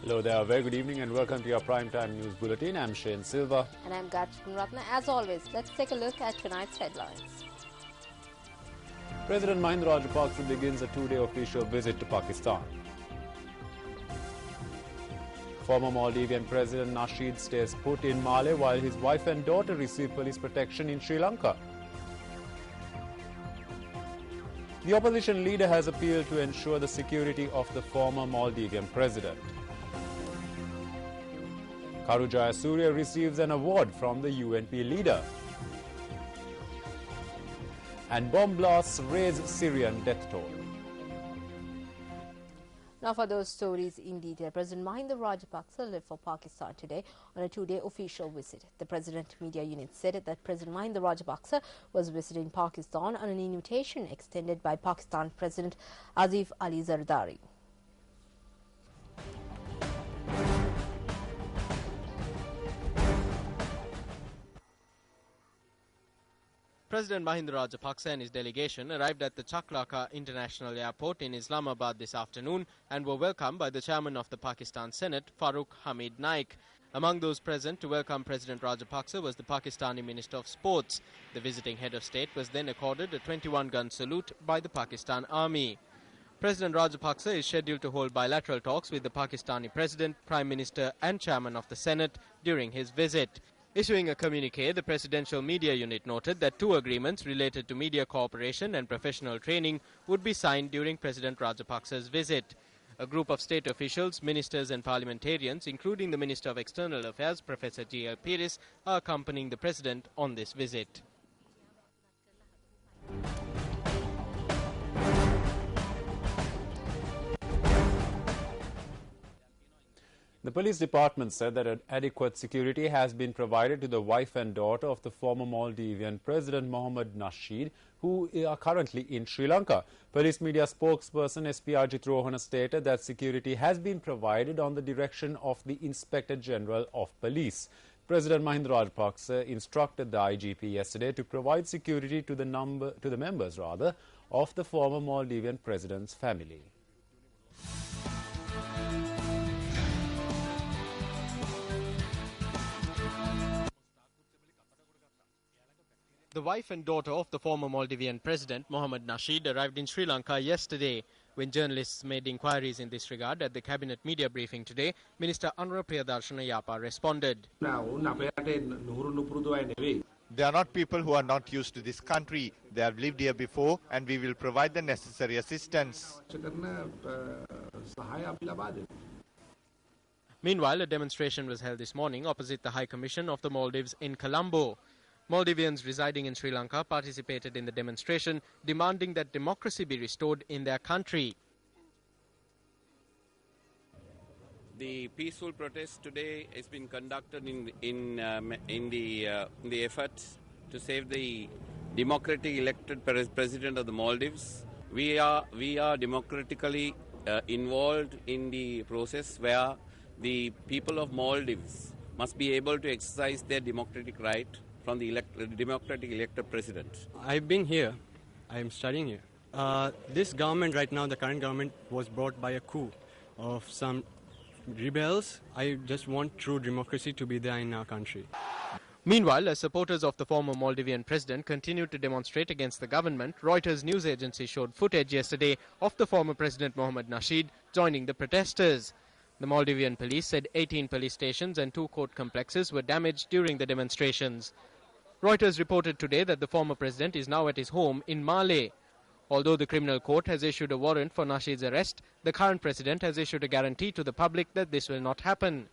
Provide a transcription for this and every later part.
Hello there, very good evening and welcome to your Primetime News Bulletin. I'm Shane Silva. And I'm Gayatri Ratna. As always, let's take a look at tonight's headlines. President Mahinda Rajapaksa begins a two-day official visit to Pakistan. Former Maldivian President Nasheed stays put in Malé while his wife and daughter receive police protection in Sri Lanka. The opposition leader has appealed to ensure the security of the former Maldivian president. Karu Jayasuriya receives an award from the UNP leader. And bomb blasts raise Syrian death toll. Now for those stories in detail, President Mahinda Rajapaksa left for Pakistan today on a two-day official visit. The President Media Unit said that President Mahinda Rajapaksa was visiting Pakistan on an invitation extended by Pakistan President Asif Ali Zardari. President Mahinda Rajapaksa and his delegation arrived at the Chaklaka International Airport in Islamabad this afternoon and were welcomed by the chairman of the Pakistan Senate, Farooq Hamid Naik. Among those present to welcome President Rajapaksa was the Pakistani Minister of Sports. The visiting head of state was then accorded a 21-gun salute by the Pakistan Army. President Rajapaksa is scheduled to hold bilateral talks with the Pakistani President, Prime Minister and Chairman of the Senate during his visit. Issuing a communique, the Presidential Media Unit noted that two agreements related to media cooperation and professional training would be signed during President Rajapaksa's visit. A group of state officials, ministers and parliamentarians, including the Minister of External Affairs, Professor G.L. Pires, are accompanying the President on this visit. The police department said that adequate security has been provided to the wife and daughter of the former Maldivian President Mohammad Nasheed, who are currently in Sri Lanka. Police media spokesperson SP Ajit Rohana stated that security has been provided on the direction of the Inspector General of Police. President Mahinda Rajapaksa instructed the IGP yesterday to provide security to the members of the former Maldivian president's family. The wife and daughter of the former Maldivian President, Mohammad Nasheed, arrived in Sri Lanka yesterday. When journalists made inquiries in this regard at the cabinet media briefing today, Minister Anura Priyadarshana Yapa responded. They are not people who are not used to this country. They have lived here before and we will provide the necessary assistance. Meanwhile, a demonstration was held this morning opposite the High Commission of the Maldives in Colombo. Maldivians residing in Sri Lanka participated in the demonstration, demanding that democracy be restored in their country. The peaceful protest today has been conducted in the effort to save the democratically elected president of the Maldives. We are democratically involved in the process where the people of Maldives must be able to exercise their democratic right from the democratically elected president. I've been here. I'm studying here. This government right now, the current government, was brought by a coup of some rebels. I just want true democracy to be there in our country. Meanwhile, as supporters of the former Maldivian president continued to demonstrate against the government, Reuters news agency showed footage yesterday of the former president Mohammad Nasheed joining the protesters. The Maldivian police said 18 police stations and 2 court complexes were damaged during the demonstrations. Reuters reported today that the former president is now at his home in Malé. Although the criminal court has issued a warrant for Nasheed's arrest, the current president has issued a guarantee to the public that this will not happen.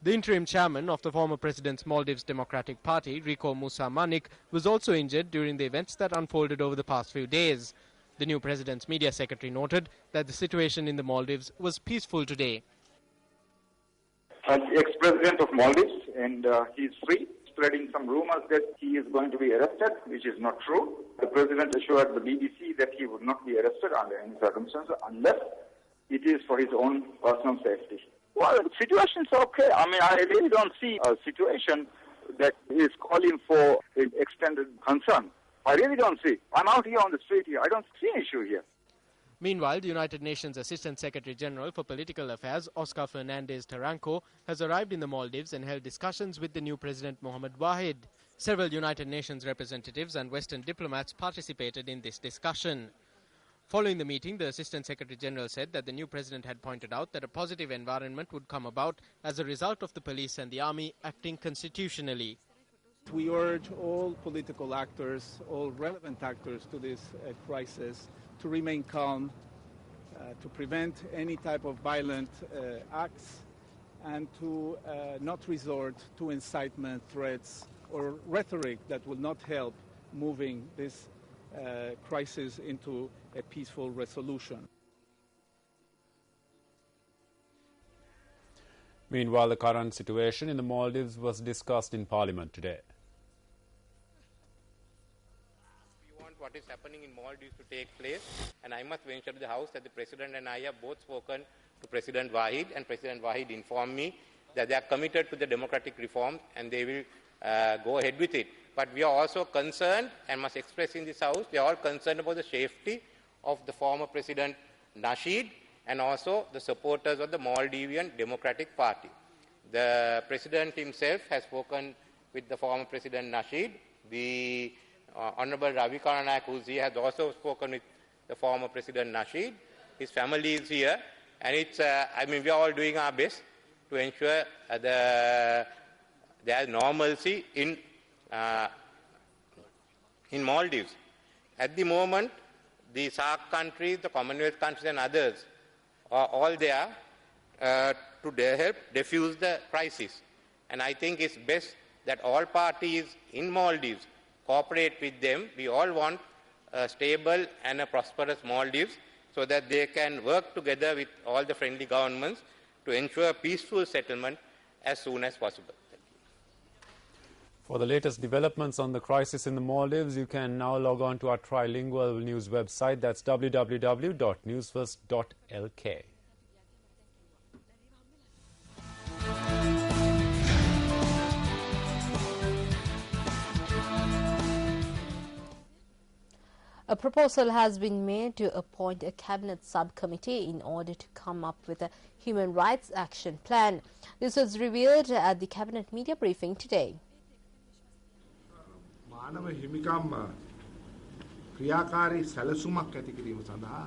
The interim chairman of the former president's Maldives Democratic Party, Rico Musa Manik, was also injured during the events that unfolded over the past few days. The new president's media secretary noted that the situation in the Maldives was peaceful today. Ex-president of Maldives, and he is free, spreading some rumors that he is going to be arrested, which is not true. The president assured the BBC that he would not be arrested under any circumstances unless it is for his own personal safety. Well, the situation is okay. I mean, I really don't see a situation that is calling for extended concern. I really don't see. I'm out here on the street here. I don't see an issue here. Meanwhile, the United Nations Assistant Secretary General for Political Affairs, Oscar Fernandez Taranco, has arrived in the Maldives and held discussions with the new President Mohamed Wahid. Several United Nations representatives and Western diplomats participated in this discussion. Following the meeting, the Assistant Secretary General said that the new president had pointed out that a positive environment would come about as a result of the police and the army acting constitutionally. We urge all political actors, all relevant actors to this crisis to remain calm, to prevent any type of violent acts, and to not resort to incitement, threats, or rhetoric that will not help moving this crisis into a peaceful resolution. Meanwhile, the current situation in the Maldives was discussed in Parliament today. We want what is happening in Maldives to take place, and I must venture to the House that the President and I have both spoken to President Wahid, and President Wahid informed me that they are committed to the democratic reforms and they will go ahead with it. But we are also concerned, and must express in this House, we are all concerned about the safety of the former President Nasheed and also the supporters of the Maldivian Democratic Party. The President himself has spoken with the former President Nasheed. The Honorable Ravi Karanayak, who is here, has also spoken with the former President Nasheed. His family is here, and it's, we are all doing our best to ensure there is normalcy in Maldives. At the moment, the SAARC countries, the Commonwealth countries and others are all there to help defuse the crisis. And I think it's best that all parties in Maldives cooperate with them. We all want a stable and a prosperous Maldives so that they can work together with all the friendly governments to ensure peaceful settlement as soon as possible. For the latest developments on the crisis in the Maldives, you can now log on to our trilingual news website. That's www.newsfirst.lk. A proposal has been made to appoint a cabinet subcommittee in order to come up with a human rights action plan. This was revealed at the cabinet media briefing today. මානව හිමිකම් ක්‍රියාකාරී සැලසුමක් ඇති කිරීම සඳහා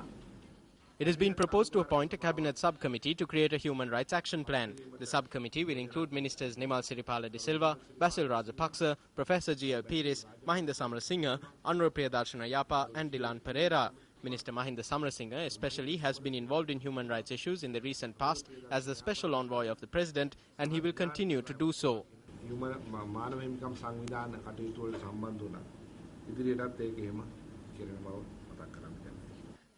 It has been proposed to appoint a cabinet subcommittee to create a human rights action plan. The subcommittee will include Ministers Nimal Siripala de Silva, Basil Rajapaksa, Professor G.L. Pires, Mahinda Samarasinha, Anwar Priyadarshana Yapa and Dilan Pereira. Minister Mahinda Samarasinha especially has been involved in human rights issues in the recent past as the special envoy of the President, and he will continue to do so. මානව හිමිකම් සංවිධාන කටයුතු වලට සම්බන්ධ වුණා. ඉදිරියටත් ඒක එහෙම කරන බව මතක් කරගන්න.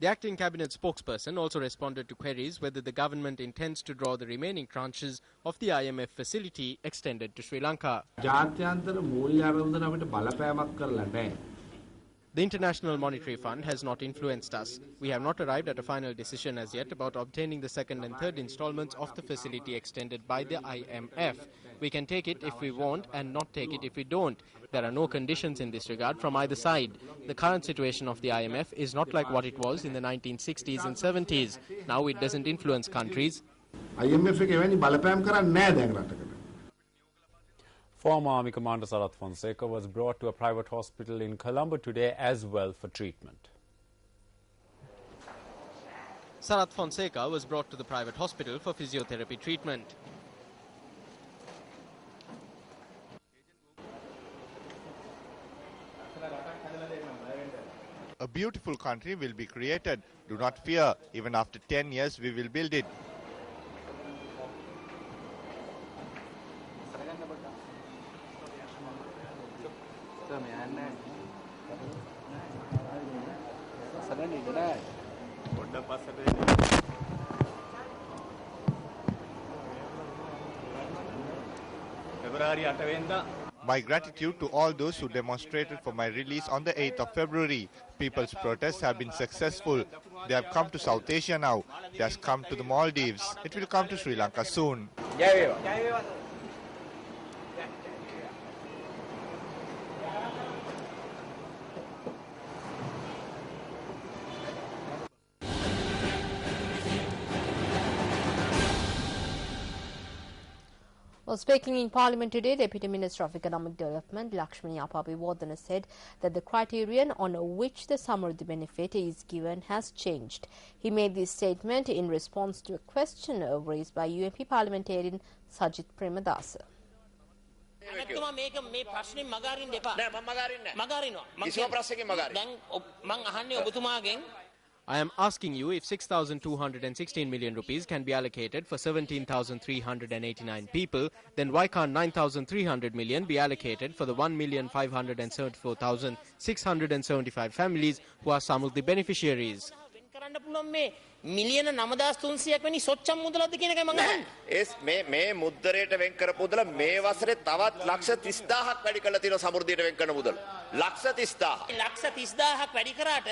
The acting cabinet spokesperson also responded to queries whether the government intends to draw the remaining tranches of the IMF facility extended to Sri Lanka. ජාත්‍යන්තර මූල්‍ය ආරම්භන අපිට බලපෑමක් කරලා නැහැ. The International Monetary Fund has not influenced us. We have not arrived at a final decision as yet about obtaining the second and third installments of the facility extended by the IMF. We can take it if we want and not take it if we don't. There are no conditions in this regard from either side. The current situation of the IMF is not like what it was in the 1960s and 70s. Now it doesn't influence countries. IMF එක එවැනි බලපෑම් කරන්නේ නැහැ දැන් රටකට. Former Army Commander Sarath Fonseca was brought to a private hospital in Colombo today as well for treatment. Sarath Fonseca was brought to the private hospital for physiotherapy treatment. A beautiful country will be created. Do not fear. Even after 10 years, we will build it. My gratitude to all those who demonstrated for my release on the 8th of February. People's protests have been successful. They have come to South Asia now. They have come to the Maldives. It will come to Sri Lanka soon. Well, speaking in Parliament today, Deputy Minister of Economic Development Lakshmi Apabivardhana said that the criterion on which the Samurdhi benefit is given has changed. He made this statement in response to a question raised by UMP parliamentarian Sajith Premadasa. I am asking you if 6,216 million rupees can be allocated for 17,389 people, then why can't 9,300 million be allocated for the 1,574,675 families who are Samurdhi beneficiaries? මිලියන 9300ක් වැනි සොච්චම් මුදලක්ද කියන එකයි මම අහන්නේ. මේ මුද්දරයට වෙන් කරපු මුදල මේ වසරේ තවත් ලක්ෂ 30000ක් වැඩි කරලා තියෙනවා සමෘද්ධියට වෙන් කරන මුදල. ලක්ෂ 30000. ලක්ෂ 30000ක් වැඩි කරාට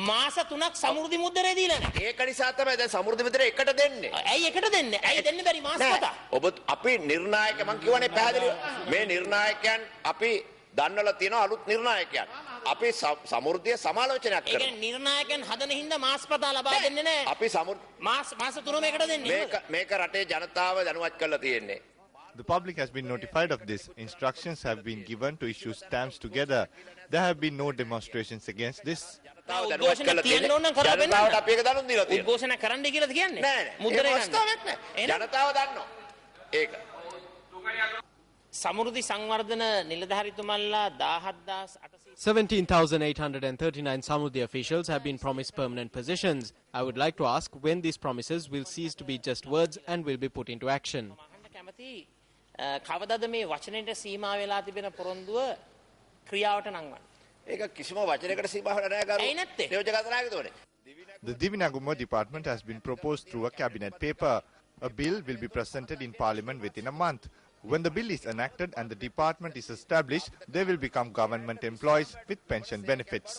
මාස 3ක් සමෘද්ධි මුද්දරේ දීලා නැහැ. ඒක නිසා තමයි දැන් සමෘද්ධි මුද්දරේ එකට දෙන්නේ. ඇයි එකට දෙන්නේ? ඇයි දෙන්නේ බැරි මාස පත? ඔබ අපි නිර්ණායක මං කියවනේ පැහැදිලිව. මේ නිර්ණායකයන් අපි දන්නවලා තියෙනවා අලුත් නිර්ණායකයන්. අපි සමෘද්ධිය සමාලෝචනයක් කරනවා. ඒ කියන්නේ නිර්ණායකයන් හදන හින්දා මාස්පතා ලබා දෙන්නේ නැහැ. අපි මාස 3 මේකට දෙන්නේ. මේක රටේ ජනතාව දැනුවත් කරලා තියෙන්නේ. The public has been notified of this. Instructions have been given to issue stamps together. There have been no demonstrations against this. උද්ඝෝෂණ තියන්න ඕන නම් කරලා වෙන්න. ජනතාවට අපි එක දනුම් දීලා තියෙනවා. උද්ඝෝෂණ කරන්නයි කියලාද කියන්නේ? නෑ නෑ. මුද්දරේ ගන්න. ජනතාව දන්නවා. ඒක. සමෘද්ධි සංවර්ධන නිලධාරීතුමන්ලා 17,839 Samurdhi officials have been promised permanent positions. I would like to ask when these promises will cease to be just words and will be put into action. කවදාද මේ වචනෙට සීමා වෙලා තිබෙන පොරොන්දුව ක්‍රියාවට නංවන්නේ? ඒක කිසිම වචනයකට සීමා වෙලා නැහැ ගරු. නියෝජක අධිනායකතුමනි. The Divinaguma department has been proposed through a cabinet paper. A bill will be presented in Parliament within a month. When the bill is enacted and the department is established, they will become government employees with pension benefits.